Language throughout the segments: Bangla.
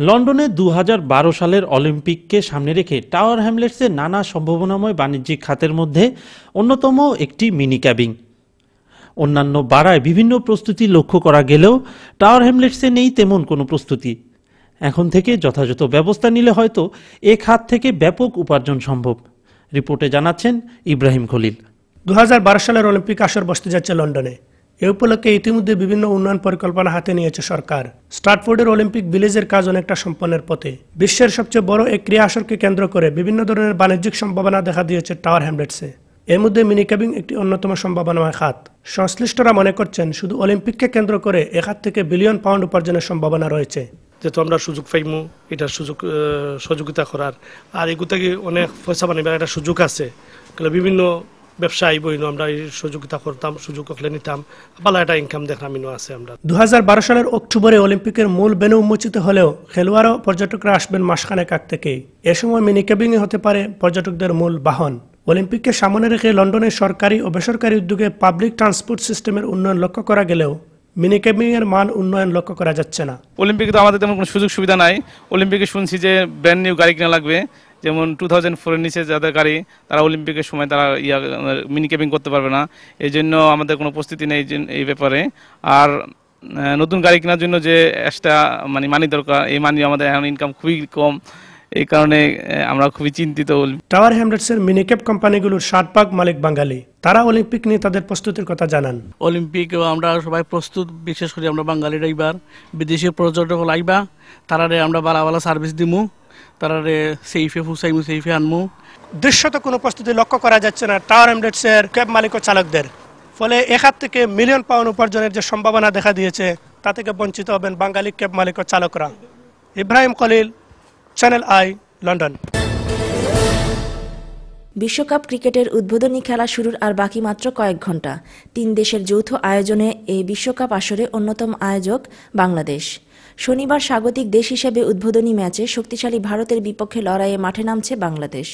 লন্ডনে 2012 সালের অলিম্পিককে সামনে রেখে টাওয়ার হ্যামলেটসে নানা সম্ভাবনাময় বাণিজ্যিক খাতের মধ্যে অন্যতম একটি মিনি ক্যাবিং। অন্যান্য বাড়ায় বিভিন্ন প্রস্তুতি লক্ষ্য করা গেলেও টাওয়ার হ্যামলেটসে নেই তেমন কোনো প্রস্তুতি। এখন থেকে যথাযথ ব্যবস্থা নিলে হয়তো এ খাত থেকে ব্যাপক উপার্জন সম্ভব। রিপোর্টে জানাচ্ছেন ইব্রাহিম খলিল। 2012 সালের অলিম্পিক আসর বসতে যাচ্ছে লন্ডনে। এ উপলক্ষে ইতিমধ্যে বিভিন্ন উন্নয়ন পরিকল্পনা হাতে নিয়েছে সরকার। স্ট্রাটফোর্ডের অলিম্পিক ভিলেজের কাজ অনেকটা সম্পন্নের পথে। বিশ্বের সবচেয়ে বড় এই ক্রীড়া আসরকে কেন্দ্র করে বিভিন্ন ধরনের বাণিজ্যিক সম্ভাবনা দেখা দিয়েছে টাওয়ার হ্যামলেটসে। এর মধ্যে মিনি ক্যাবিং একটি অন্যতম সম্ভাবনাময় খাত। সংশ্লিষ্টরা মনে করছেন শুধু অলিম্পিককে কেন্দ্র করে এ খাত থেকে বিলিয়ন পাউন্ড উপার্জনের সম্ভাবনা রয়েছে। যেহেতু আমরা সুযোগ পাইমু এটার সহযোগিতা করার, আর এগুলো থেকে অনেক পয়সা বানাবার একটা সুযোগ আছে। বিভিন্ন ব্যবসায়ী বইন আমরা এই সহযোগিতা করতাম, সুযোগ হলে নিতাম, ভালো একটা ইনকাম দেখামিনও আছে। আমরা 2012 সালের অক্টোবরে অলিম্পিকের মূল ভেন্যু উন্মোচিত হলেও খেলোয়াড় ও পর্যটকরা আসবেন মাসখানেক আগ থেকেই। এ সময় মিনি ক্যাবিংয়ে হতে পারে পর্যটকদের মূল বাহন। অলিম্পিককে সামনে রেখে লন্ডনের সরকারি ও বেসরকারি উদ্যোগে পাবলিক ট্রান্সপোর্ট সিস্টেমের উন্নয়ন লক্ষ্য করা গেলেও মিনি ক্যাবিং এর মান উন্নয়ন লক্ষ্য করা যাচ্ছে না। অলিম্পিকে তো আমাদের তেমন কোনো সুযোগ সুবিধা নাই। অলিম্পিকে শুনছি যে ব্র্যান্ড নিউ গাড়ি কেনা লাগবে, যেমন 2004 এর নিচে যাদের গাড়ি তারা অলিম্পিকের সময় তারা মিনি ক্যাবিং করতে পারবে না। এই জন্য আমাদের কোনো প্রস্তুতি নেই এই ব্যাপারে। আর নতুন গাড়ি কেনার জন্য যে এক্সট্রা মানি দরকার, এই মানি আমাদের এখন ইনকাম খুবই কম, এই কারণে আমরা খুবই চিন্তিত। টাওয়ার হ্যামলেটসের মিনিক্যাপ কোম্পানিগুলোর 60% মালিক বাঙালি। তারা অলিম্পিক নিয়ে তাদের প্রস্তুতির কথা জানান। অলিম্পিক আমরা সবাই প্রস্তুত, বিশেষ করে আমরা বাঙালিরা। এবার বিদেশি পর্যটক লাগবা, তারারে আমরা ভালো ভালো সার্ভিস দিমু, তারারে সেইফে ফুসাইমু, সেইফে আনমু। দৃশ্যত কোনো প্রস্তুতি লক্ষ্য করা যাচ্ছে না টাওয়ার হ্যামলেটসের ক্যাব মালিক ও চালকদের। ফলে এখান থেকে মিলিয়ন পাউন্ড উপার্জনের যে সম্ভাবনা দেখা দিয়েছে তা থেকে বঞ্চিত হবেন বাঙালি ক্যাব মালিক ও চালকরা। Ibrahim Khalil, channel I, London. বিশ্বকাপ ক্রিকেটের উদ্বোধনী খেলা শুরুর আর বাকি মাত্র কয়েক ঘণ্টা। 3 দেশের যৌথ আয়োজনে এই বিশ্বকাপ আসরে অন্যতম আয়োজক বাংলাদেশ। শনিবার স্বাগতিক দেশ হিসেবে উদ্বোধনী ম্যাচে শক্তিশালী ভারতের বিপক্ষে লড়াইয়ে মাঠে নামছে বাংলাদেশ।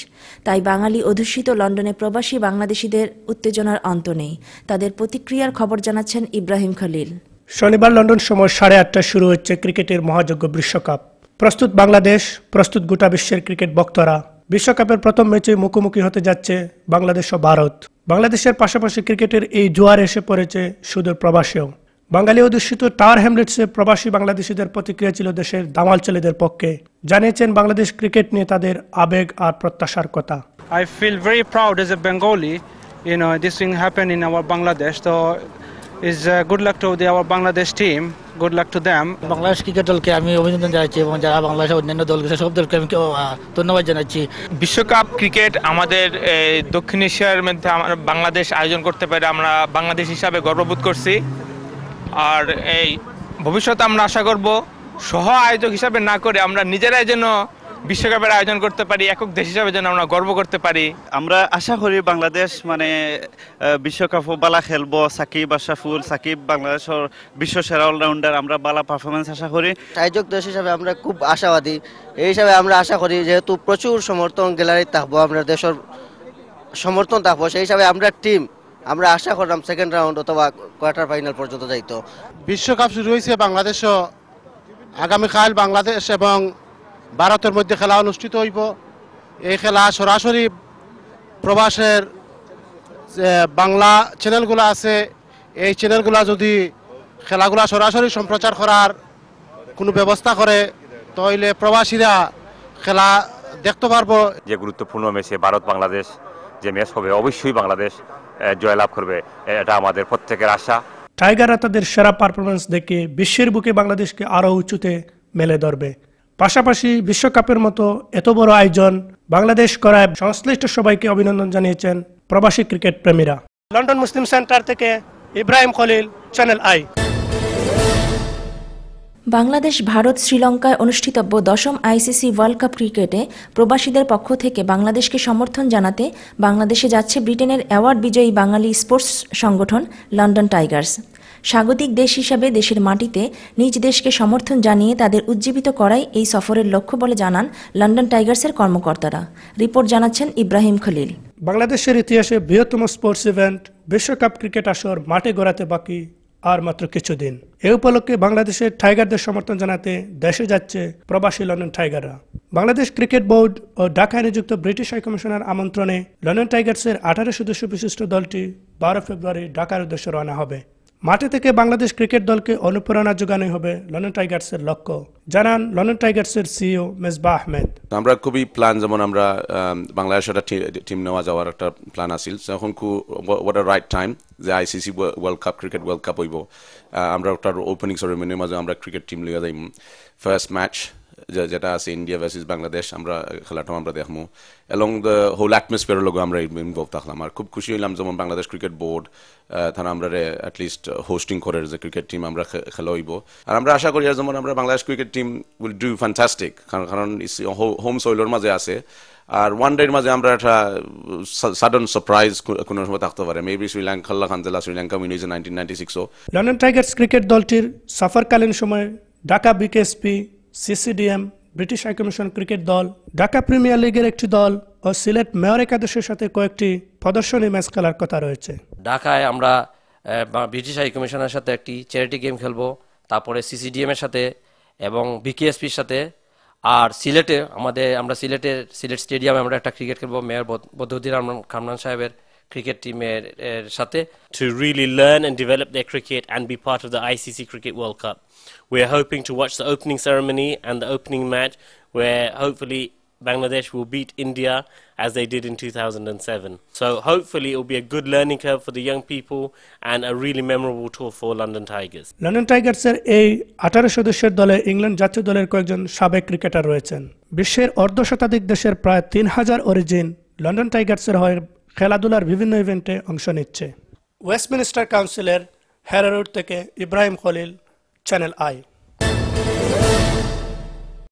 তাই বাঙালি অধ্যুষিত লন্ডনে প্রবাসী বাংলাদেশিদের উত্তেজনার অন্ত নেই। তাদের প্রতিক্রিয়ার খবর জানাচ্ছেন ইব্রাহিম খলিল। শনিবার লন্ডন সময় 8:30টায় শুরু হচ্ছে ক্রিকেটের মহাযজ্ঞ বিশ্বকাপ। প্রস্তুত বাংলাদেশ, প্রস্তুত গোটা বিশ্বের ক্রিকেট ভক্তরা। বিশ্বকাপের প্রথম ম্যাচে মুখোমুখি হতে যাচ্ছে বাংলাদেশ ও ভারত। বাংলাদেশের পাশাপাশি ক্রিকেটের এই জোয়ার এসে পড়েছে সুদূর প্রবাসেও। বাঙালি অধ্যুষিত টাওয়ার হ্যামলেটসে প্রবাসী বাংলাদেশিদের প্রতিক্রিয়া ছিল দেশের দামাল ছেলেদের পক্ষে। জানিয়েছেন বাংলাদেশ ক্রিকেট নিয়ে তাদের আবেগ আর প্রত্যাশার কথা। I feel very proud as a Bengali. This thing happened in our Bangladesh. So is good luck to our Bangladesh team. Good luck to them. Bangladesh cricket দলকে আমি অভিনন্দন জানাচ্ছি এবং যারা বাংলাদেশের অন্যান্য দলকে সব দলকে আমি ধন্যবাদ জানাচ্ছি। বিশ্বকাপ ক্রিকেট আমাদের দক্ষিণ এশিয়ার মধ্যে বাংলাদেশ আয়োজন করতে পারে, আমরা বাংলাদেশ হিসাবে গর্ববোধ করছি। আর এই ভবিষ্যতে আমরা আশা করব সহ আয়োজক হিসাবে না করে আমরা নিজেরাই যেন বিশ্বকাপের আয়োজন করতে পারি, একক দেশ হিসাবে যেন আমরা গর্ব করতে পারি। আমরা আশা করি বাংলাদেশ বিশ্বকাপও বালা খেলবো। সাকিব, আশরাফুল, সাকিব বাংলাদেশের বিশ্ব সেরা অলরাউন্ডার, আমরা বালা পারফরমেন্স আশা করি। আয়োজক দেশ হিসাবে আমরা খুব আশাবাদী। এই হিসাবে আমরা আশা করি যেহেতু প্রচুর সমর্থন গ্যালারি থাকবো, আমরা দেশের সমর্থন থাকবো, সেই হিসাবে আমরা টিম আমরা আশা করলাম সেকেন্ড রাউন্ড অথবা কোয়ার্টার ফাইনাল পর্যন্ত যাইতো। বিশ্বকাপ শুরু হয়েছে বাংলাদেশও। আগামীকাল বাংলাদেশ এবং ভারতের মধ্যে খেলা অনুষ্ঠিত হইব। এই খেলা সরাসরি প্রবাসের বাংলা চ্যানেলগুলো আছে, এই চ্যানেলগুলো যদি খেলাগুলা সরাসরি সম্প্রচার করার কোনো ব্যবস্থা করে তাহলে প্রবাসীরা খেলা দেখতে পারবো। যে গুরুত্বপূর্ণ ম্যাচে ভারত বাংলাদেশ যে ম্যাচ হবে অবশ্যই বাংলাদেশ জয়লাভ করবে, এটা আমাদের প্রত্যেকের আশা। টাইগাররা তাদের সেরা পারফরমেন্স দেখে বিশ্বের বুকে বাংলাদেশকে আরও উঁচুতে মেলে ধরবে। পাশাপাশি বিশ্বকাপের মতো এত বড় আয়োজন বাংলাদেশ করায় সংশ্লিষ্ট সবাইকে অভিনন্দন জানিয়েছেন প্রবাসী ক্রিকেট প্রেমীরা। লন্ডন মুসলিম সেন্টার থেকে ইব্রাহিম খলিল, চ্যানেল আই। বাংলাদেশ ভারত শ্রীলঙ্কায় অনুষ্ঠিতব্য 10ম আইসিসি ওয়ার্ল্ড কাপ ক্রিকেটে প্রবাসীদের পক্ষ থেকে বাংলাদেশকে সমর্থন জানাতে বাংলাদেশে যাচ্ছে ব্রিটেনের অ্যাওয়ার্ড বিজয়ী বাঙালি স্পোর্টস সংগঠন লন্ডন টাইগার্স। স্বাগতিক দেশ হিসাবে দেশের মাটিতে নিজ দেশকে সমর্থন জানিয়ে তাদের উজ্জীবিত করাই এই সফরের লক্ষ্য বলে জানান লন্ডন টাইগার্সের কর্মকর্তারা। রিপোর্ট জানাচ্ছেন ইব্রাহিম খলিল। বাংলাদেশের ইতিহাসে বৃহত্তম স্পোর্টস ইভেন্ট বিশ্বকাপ ক্রিকেট আসর মাঠে গড়াতে বাকি আর মাত্র কিছুদিন। এ উপলক্ষে বাংলাদেশের টাইগারদের সমর্থন জানাতে দেশে যাচ্ছে প্রবাসী লন্ডন টাইগাররা। বাংলাদেশ ক্রিকেট বোর্ড ও ঢাকায় নিযুক্ত ব্রিটিশ হাইকমিশনার আমন্ত্রণে লন্ডন টাইগার্সের 18 সদস্য বিশিষ্ট দলটি 12 ফেব্রুয়ারি ঢাকার উদ্দেশ্যে রওনা হবে। মাঠে থেকে বাংলাদেশ ক্রিকেট দলকে অনুপ্রেরণা যোগানোই হবে লন্ডন টাইগার্সের লক্ষ্য, জানান লন্ডন টাইগার্সের সিইও মেজবাহ আহমেদ। আমরা খুবই প্ল্যান, যেমন আমরা বাংলাদেশের একটা টিম নেওয়া যাওয়ার একটা প্ল্যান আছিল, এখন হোয়াট আ রাইট টাইম যে ICC world cup, cricket world cup হইব। আমরা ওটার ওপেনিং সেরেমনির মাঝে আমরা ক্রিকেট টিম লিয়ে যাইম। ফার্স্ট ম্যাচ যেটা আছে ইন্ডিয়া ভার্সেস বাংলাদেশ, আমরা খেলাটাও আমরা দেখবো। অ্যালং দ্য হোল অ্যাটমসফিয়ারের লোক আমরা ইনভলভ থাকলাম। আর খুব খুশি হইলাম যেমন বাংলাদেশ ক্রিকেট বোর্ড তারা আমরা অ্যাটলিস্ট হোস্টিং করে যে ক্রিকেট টিম আমরা খেলা হইব। আর আমরা আশা করি আর যেমন আমরা Bangladesh cricket team will do fantastic, কারণ হোম সয়েলের মাঝে আছে। আর ওয়ান ডের মাঝে আমরা একটা সাডেন সারপ্রাইজ কোনো সময় থাকতে পারে, মেবি শ্রীলঙ্কা খানজেলা শ্রীলঙ্কা উইন হয়েছে 1996। লন্ডন টাইগার্স ক্রিকেট দলটির সফরকালীন সময়ে Dhaka BKSP, CCDM, British high commission cricket দল, ঢাকা প্রিমিয়ার লিগের একটি দল ও সিলেট মেয়র একাদশের সাথে কয়েকটি প্রদর্শনী ম্যাচ খেলার কথা রয়েছে। ঢাকায় আমরা ব্রিটিশ হাইকমিশনের সাথে একটি চ্যারিটি গেম খেলবো, তারপরে সিসিডিএম এর সাথে এবং বিকেএসপির সাথে। আর সিলেটে আমরা সিলেট স্টেডিয়ামে আমরা একটা ক্রিকেট খেলবো মেয়র বদরুদ্দিন খানমান সাহেবের cricket teamer সাথে to really learn and develop their cricket and be part of the ICC Cricket World Cup. We're hoping to watch the opening ceremony and the opening match where hopefully Bangladesh will beat India as they did in 2007. So hopefully it will be a good learning curve for the young people and a really memorable tour for London Tigers. London টাইগার্সের এই 18 সদস্যের দলে ইংল্যান্ড জাতীয় দলের কয়েকজন সাবেক ক্রিকেটার রয়েছেন। বিশ্বের অর্ধশতাধিক দেশের প্রায় 3000 অরিজিন লন্ডন টাইগার্সের হয়ে খেলাধুলার বিভিন্ন ইভেন্টে অংশ নিচ্ছে। ওয়েস্টমিনিস্টার কাউন্সিলের হ্যারো রোড থেকে ইব্রাহিম খলিল, চ্যানেল আই।